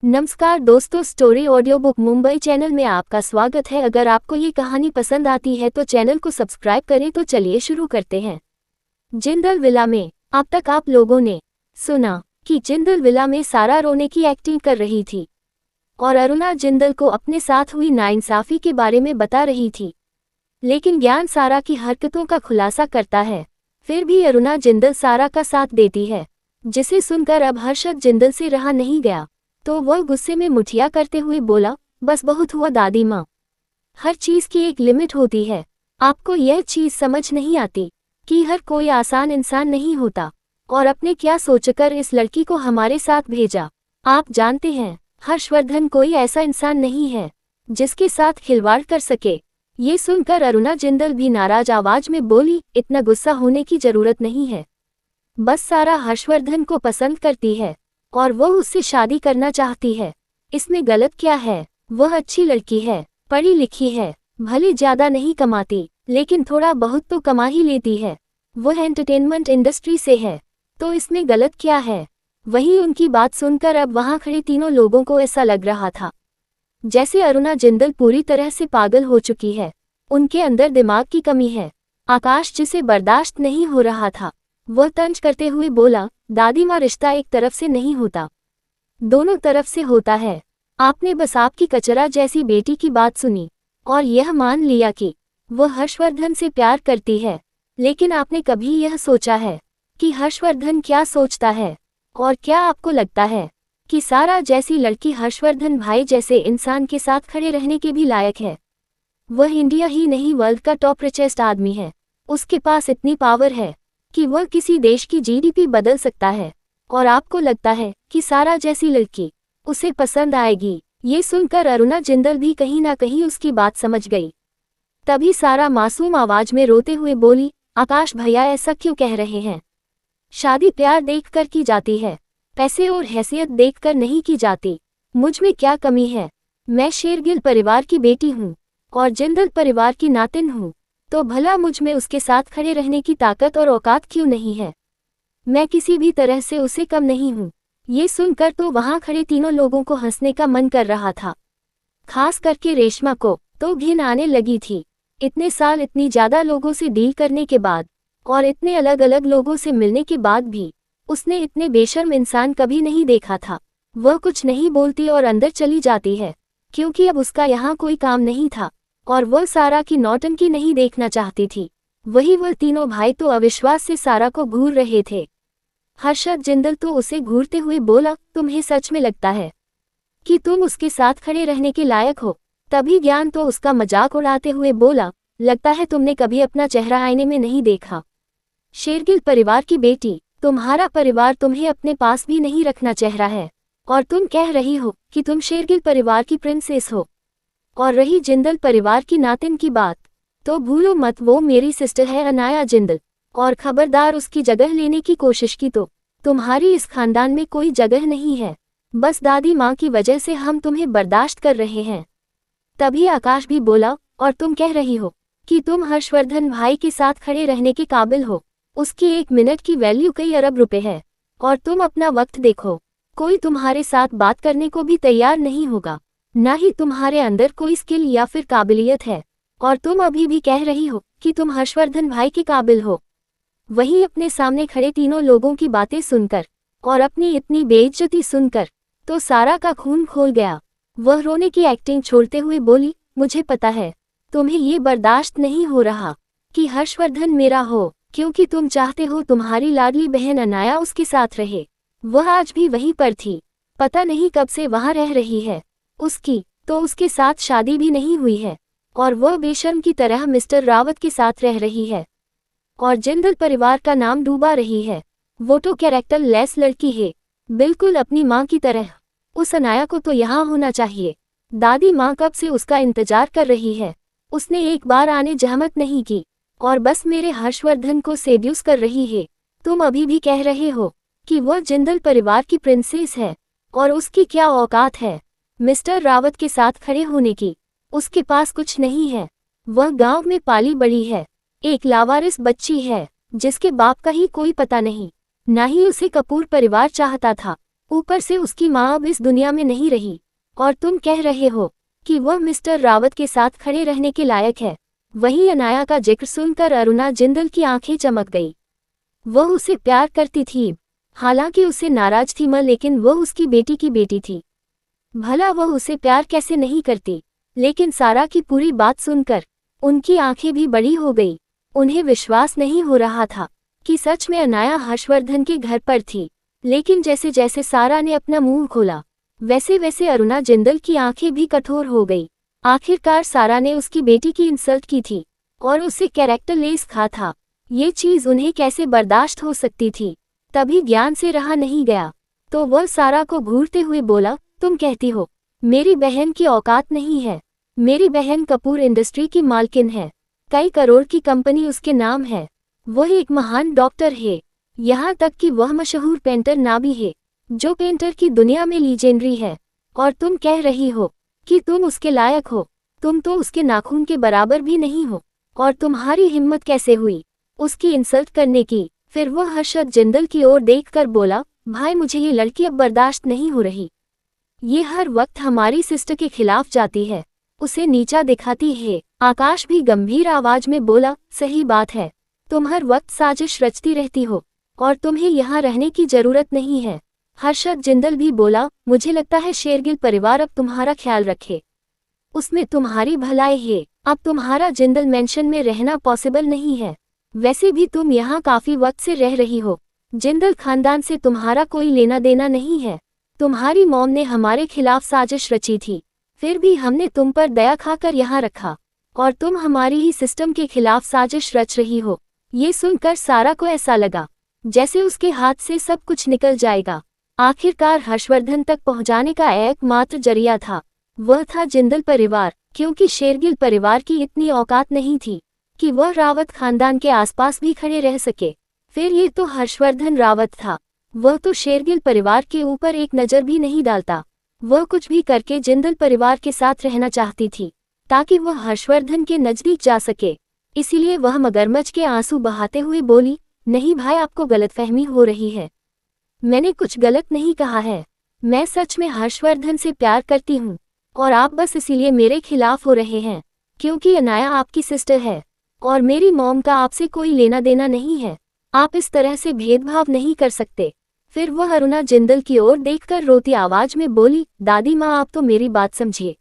नमस्कार दोस्तों, story audio book Mumbai channel में आपका स्वागत है। अगर आपको ये कहानी पसंद आती है तो चैनल को सब्सक्राइब करें। तो चलिए शुरू करते हैं। जिंदल विला में। अब तक आप लोगों ने सुना कि जिंदल विला में सारा रोने की एक्टिंग कर रही थी और अरुणा जिंदल को अपने साथ हुई नाइंसाफी के बारे में बता रही थी। लेकिन ज्ञान सारा की हरकतों का खुलासा करता है, फिर भी अरुणा जिंदल सारा का साथ देती है, जिसे सुनकर अब हर्षद जिंदल से रहा नहीं गया। तो वह गुस्से में मुठिया करते हुए बोला, बस बहुत हुआ दादी माँ। हर चीज की एक लिमिट होती है। आपको यह चीज समझ नहीं आती कि हर कोई आसान इंसान नहीं होता। और अपने क्या सोचकर इस लड़की को हमारे साथ भेजा। आप जानते हैं, हर्षवर्धन कोई ऐसा इंसान नहीं है जिसके साथ खिलवाड़ कर सके। ये सुनकर अरुणा जिंदल भी नाराज आवाज में बोली, इतना गुस्सा होने की जरूरत नहीं है। बस सारा हर्षवर्धन को पसंद करती है और वह उससे शादी करना चाहती है। इसमें गलत क्या है? वह अच्छी लड़की है, पढ़ी लिखी है, भले ज्यादा नहीं कमाती लेकिन थोड़ा बहुत तो कमा ही लेती है। वह एंटरटेनमेंट इंडस्ट्री से है, तो इसमें गलत क्या है? वहीं उनकी बात सुनकर अब वहां खड़े तीनों लोगों को ऐसा लग रहा था जैसे अरुणा जिंदल पूरी तरह से पागल हो चुकी है। उनके अंदर दिमाग की कमी है। आकाश, जिसे बर्दाश्त नहीं हो रहा था, वह तंज करते हुए बोला, दादी माँ, रिश्ता एक तरफ से नहीं होता, दोनों तरफ से होता है। आपने बस आपकी कचरा जैसी बेटी की बात सुनी और यह मान लिया कि वह हर्षवर्धन से प्यार करती है। लेकिन आपने कभी यह सोचा है कि हर्षवर्धन क्या सोचता है? और क्या आपको लगता है कि सारा जैसी लड़की हर्षवर्धन भाई जैसे इंसान के साथ खड़े रहने के भी लायक है? वह इंडिया ही नहीं, वर्ल्ड का टॉप रिचेस्ट आदमी है। उसके पास इतनी पावर है कि वह किसी देश की जीडीपी बदल सकता है। और आपको लगता है कि सारा जैसी लड़की उसे पसंद आएगी? ये सुनकर अरुणा जिंदल भी कहीं ना कहीं उसकी बात समझ गई। तभी सारा मासूम आवाज में रोते हुए बोली, आकाश भैया, ऐसा क्यों कह रहे हैं? शादी प्यार देखकर की जाती है, पैसे और हैसियत देखकर नहीं की जाती। मुझ में क्या कमी है? मैं शेरगिल परिवार की बेटी हूँ और जिंदल परिवार की नातिन हूँ, तो भला मुझ में उसके साथ खड़े रहने की ताकत और औकात क्यों नहीं है? मैं किसी भी तरह से उसे कम नहीं हूँ। ये सुनकर तो वहां खड़े तीनों लोगों को हंसने का मन कर रहा था। खास करके रेशमा को तो घिन आने लगी थी। इतने साल इतनी ज्यादा लोगों से डील करने के बाद और इतने अलग अलग लोगों से मिलने के बाद भी उसने इतने बेशर्म इंसान कभी नहीं देखा था। वह कुछ नहीं बोलती और अंदर चली जाती है, क्योंकि अब उसका यहाँ कोई काम नहीं था और वह सारा की नौटंकी नहीं देखना चाहती थी। वही वह तीनों भाई तो अविश्वास से सारा को घूर रहे थे। हर्षद जिंदल तो उसे घूरते हुए बोला, तुम्हें सच में लगता है कि तुम उसके साथ खड़े रहने के लायक हो? तभी ज्ञान तो उसका मजाक उड़ाते हुए बोला, लगता है तुमने कभी अपना चेहरा आईने में नहीं देखा। शेरगिल परिवार की बेटी, तुम्हारा परिवार तुम्हें अपने पास भी नहीं रखना चाह रहा है और तुम कह रही हो कि तुम शेरगिल परिवार की प्रिंसेस हो। और रही जिंदल परिवार की नातिन की बात, तो भूलो मत, वो मेरी सिस्टर है अनाया जिंदल। और खबरदार उसकी जगह लेने की कोशिश की तो तुम्हारी इस खानदान में कोई जगह नहीं है। बस दादी माँ की वजह से हम तुम्हें बर्दाश्त कर रहे हैं। तभी आकाश भी बोला, और तुम कह रही हो कि तुम हर्षवर्धन भाई के साथ खड़े रहने के काबिल हो? उसकी एक मिनट की वैल्यू कई अरब रुपए है। और तुम अपना वक्त देखो, कोई तुम्हारे साथ बात करने को भी तैयार नहीं होगा, ना ही तुम्हारे अंदर कोई स्किल या फिर काबिलियत है। और तुम अभी भी कह रही हो कि तुम हर्षवर्धन भाई के काबिल हो। वहीं अपने सामने खड़े तीनों लोगों की बातें सुनकर और अपनी इतनी बेइज्जती सुनकर तो सारा का खून खोल गया। वह रोने की एक्टिंग छोड़ते हुए बोली, मुझे पता है तुम्हें ये बर्दाश्त नहीं हो रहा कि हर्षवर्धन मेरा हो, क्योंकि तुम चाहते हो तुम्हारी लाडली बहन अनाया उसके साथ रहे। वह आज भी वहीं पर थी, पता नहीं कब से वहां रह रही है। उसकी तो उसके साथ शादी भी नहीं हुई है और वह बेशर्म की तरह मिस्टर रावत के साथ रह रही है और जिंदल परिवार का नाम डूबा रही है। वो तो कैरेक्टर लेस लड़की है, बिल्कुल अपनी माँ की तरह। उस अनाया को तो यहाँ होना चाहिए। दादी माँ कब से उसका इंतजार कर रही है। उसने एक बार आने जहमत नहीं की और बस मेरे हर्षवर्धन को सेड्यूस कर रही है। तुम अभी भी कह रहे हो कि वह जिंदल परिवार की प्रिंसेस है और उसकी क्या औकात है मिस्टर रावत के साथ खड़े होने की? उसके पास कुछ नहीं है। वह गांव में पाली बड़ी है, एक लावारिस बच्ची है जिसके बाप का ही कोई पता नहीं, ना ही उसे कपूर परिवार चाहता था। ऊपर से उसकी माँ अब इस दुनिया में नहीं रही, और तुम कह रहे हो कि वह मिस्टर रावत के साथ खड़े रहने के लायक है। वही अनाया का जिक्र सुनकर अरुणा जिंदल की आंखें चमक गई। वह उसे प्यार करती थी, हालांकि उससे नाराज थी लेकिन वह उसकी बेटी की बेटी थी। भला वह उसे प्यार कैसे नहीं करती। लेकिन सारा की पूरी बात सुनकर उनकी आंखें भी बड़ी हो गई। उन्हें विश्वास नहीं हो रहा था कि सच में अनाया हर्षवर्धन के घर पर थी। लेकिन जैसे जैसे सारा ने अपना मुंह खोला, वैसे वैसे अरुणा जिंदल की आंखें भी कठोर हो गई। आखिरकार सारा ने उसकी बेटी की इंसल्ट की थी और उसे कैरेक्टरलेस कहा था। ये चीज उन्हें कैसे बर्दाश्त हो सकती थी। तभी ज्ञान से रहा नहीं गया, तो वह सारा को घूरते हुए बोला, तुम कहती हो मेरी बहन की औकात नहीं है। मेरी बहन कपूर इंडस्ट्री की मालकिन है, कई करोड़ की कंपनी उसके नाम है। वह एक महान डॉक्टर है, यहाँ तक कि वह मशहूर पेंटर ना भी है, जो पेंटर की दुनिया में लीजेंडरी है। और तुम कह रही हो कि तुम उसके लायक हो। तुम तो उसके नाखून के बराबर भी नहीं हो, और तुम्हारी हिम्मत कैसे हुई उसकी इंसल्ट करने की। फिर वह हर्षद जिंदल की ओर देखकर बोला, भाई मुझे ये लड़की अब बर्दाश्त नहीं हो रही। ये हर वक्त हमारी सिस्टर के खिलाफ जाती है, उसे नीचा दिखाती है। आकाश भी गंभीर आवाज में बोला, सही बात है, तुम हर वक्त साजिश रचती रहती हो और तुम्हें यहाँ रहने की जरूरत नहीं है। हर्षद जिंदल भी बोला, मुझे लगता है शेरगिल परिवार अब तुम्हारा ख्याल रखे, उसमें तुम्हारी भलाई है। अब तुम्हारा जिंदल मेंशन में रहना पॉसिबल नहीं है। वैसे भी तुम यहाँ काफी वक्त से रह रही हो, जिंदल खानदान से तुम्हारा कोई लेना देना नहीं है। तुम्हारी मॉम ने हमारे खिलाफ साजिश रची थी, फिर भी हमने तुम पर दया खाकर यहाँ रखा, और तुम हमारी ही सिस्टम के खिलाफ साजिश रच रही हो। ये सुनकर सारा को ऐसा लगा जैसे उसके हाथ से सब कुछ निकल जाएगा। आखिरकार हर्षवर्धन तक पहुंचाने का एकमात्र जरिया था, वह था जिंदल परिवार, क्योंकि शेरगिल परिवार की इतनी औकात नहीं थी कि वह रावत खानदान के आसपास भी खड़े रह सके। फिर ये तो हर्षवर्धन रावत था, वह तो शेरगिल परिवार के ऊपर एक नज़र भी नहीं डालता। वह कुछ भी करके जिंदल परिवार के साथ रहना चाहती थी, ताकि वह हर्षवर्धन के नजदीक जा सके। इसीलिए वह मगरमच्छ के आंसू बहाते हुए बोली, नहीं भाई, आपको गलतफहमी हो रही है, मैंने कुछ गलत नहीं कहा है। मैं सच में हर्षवर्धन से प्यार करती हूँ, और आप बस इसीलिए मेरे खिलाफ हो रहे हैं क्योंकि अनाया आपकी सिस्टर है, और मेरी मॉम का आपसे कोई लेना देना नहीं है। आप इस तरह से भेदभाव नहीं कर सकते। फिर वह अरुणा जिंदल की ओर देखकर रोती आवाज में बोली, दादी माँ, आप तो मेरी बात समझिए।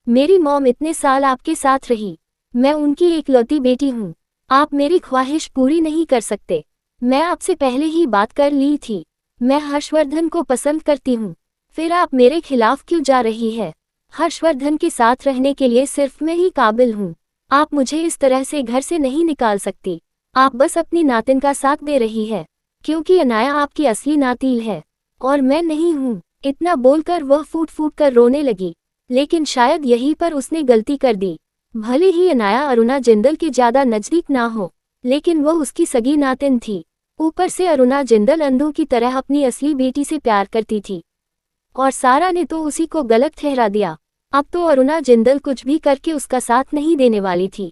मेरी मॉम इतने साल आपके साथ रही, मैं उनकी एकलौती बेटी हूँ। आप मेरी ख्वाहिश पूरी नहीं कर सकते। मैं आपसे पहले ही बात कर ली थी, मैं हर्षवर्धन को पसंद करती हूँ। फिर आप मेरे खिलाफ क्यों जा रही है? हर्षवर्धन के साथ रहने के लिए सिर्फ मैं ही काबिल हूँ। आप मुझे इस तरह से घर से नहीं निकाल सकती। आप बस अपनी नातिन का साथ दे रही है, क्योंकि अनाया आपकी असली नातील है और मैं नहीं हूँ। इतना बोलकर वह फूट फूट कर रोने लगी, लेकिन शायद यहीं पर उसने गलती कर दी। भले ही अनाया अरुणा जिंदल के ज्यादा नजदीक ना हो, लेकिन वह उसकी सगी नातिन थी। ऊपर से अरुणा जिंदल अंधों की तरह अपनी असली बेटी से प्यार करती थी, और सारा ने तो उसी को गलत ठहरा दिया। अब तो अरुणा जिंदल कुछ भी करके उसका साथ नहीं देने वाली थी।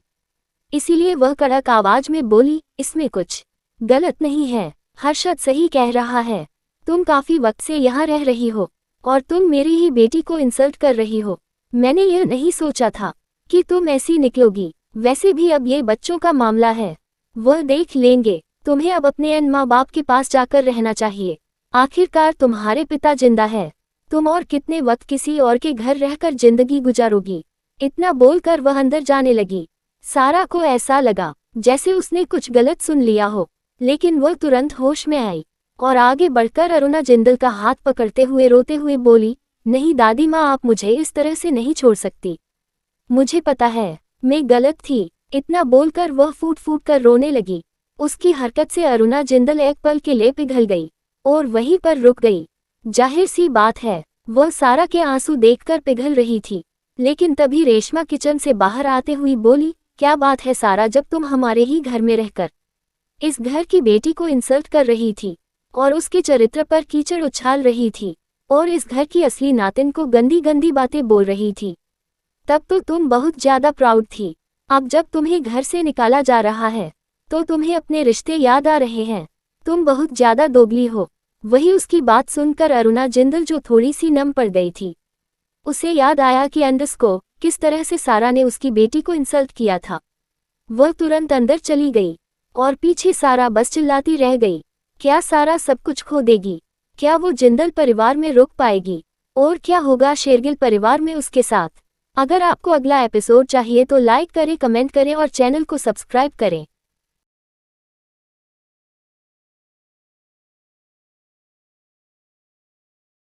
इसीलिए वह कड़क आवाज में बोली, इसमें कुछ गलत नहीं है, हर्षद सही कह रहा है। तुम काफी वक्त से यहाँ रह रही हो और तुम मेरी ही बेटी को इंसल्ट कर रही हो। मैंने यह नहीं सोचा था कि तुम ऐसी निकलोगी। वैसे भी अब ये बच्चों का मामला है, वह देख लेंगे। तुम्हें अब अपने माँ बाप के पास जाकर रहना चाहिए। आखिरकार तुम्हारे पिता जिंदा है, तुम और कितने वक्त किसी और के घर रहकर जिंदगी गुजारोगी। इतना बोलकर वह अंदर जाने लगी। सारा को ऐसा लगा जैसे उसने कुछ गलत सुन लिया हो, लेकिन वह तुरंत होश में आई और आगे बढ़कर अरुणा जिंदल का हाथ पकड़ते हुए रोते हुए बोली, नहीं दादी माँ, आप मुझे इस तरह से नहीं छोड़ सकती। मुझे पता है मैं गलत थी। इतना बोलकर वह फूट फूट कर रोने लगी। उसकी हरकत से अरुणा जिंदल एक पल के लिए पिघल गई और वहीं पर रुक गई। जाहिर सी बात है, वह सारा के आंसू देखकर पिघल रही थी। लेकिन तभी रेशमा किचन से बाहर आते हुई बोली, क्या बात है सारा, जब तुम हमारे ही घर में रहकर इस घर की बेटी को इंसल्ट कर रही थी और उसके चरित्र पर कीचड़ उछाल रही थी और इस घर की असली नातिन को गंदी गंदी बातें बोल रही थी, तब तो तुम बहुत ज्यादा प्राउड थी। अब जब तुम्हें घर से निकाला जा रहा है तो तुम्हें अपने रिश्ते याद आ रहे हैं। तुम बहुत ज्यादा दोगली हो। वही उसकी बात सुनकर अरुणा जिंदल जो थोड़ी सी नम पड़ गई थी, उसे याद आया कि अंडस को किस तरह से सारा ने उसकी बेटी को इंसल्ट किया था। वह तुरंत अंदर चली गई और पीछे सारा बस चिल्लाती रह गई। क्या सारा सब कुछ खो देगी? क्या वो जिंदल परिवार में रुक पाएगी? और क्या होगा शेरगिल परिवार में उसके साथ? अगर आपको अगला एपिसोड चाहिए तो लाइक करें, कमेंट करें और चैनल को सब्सक्राइब करें।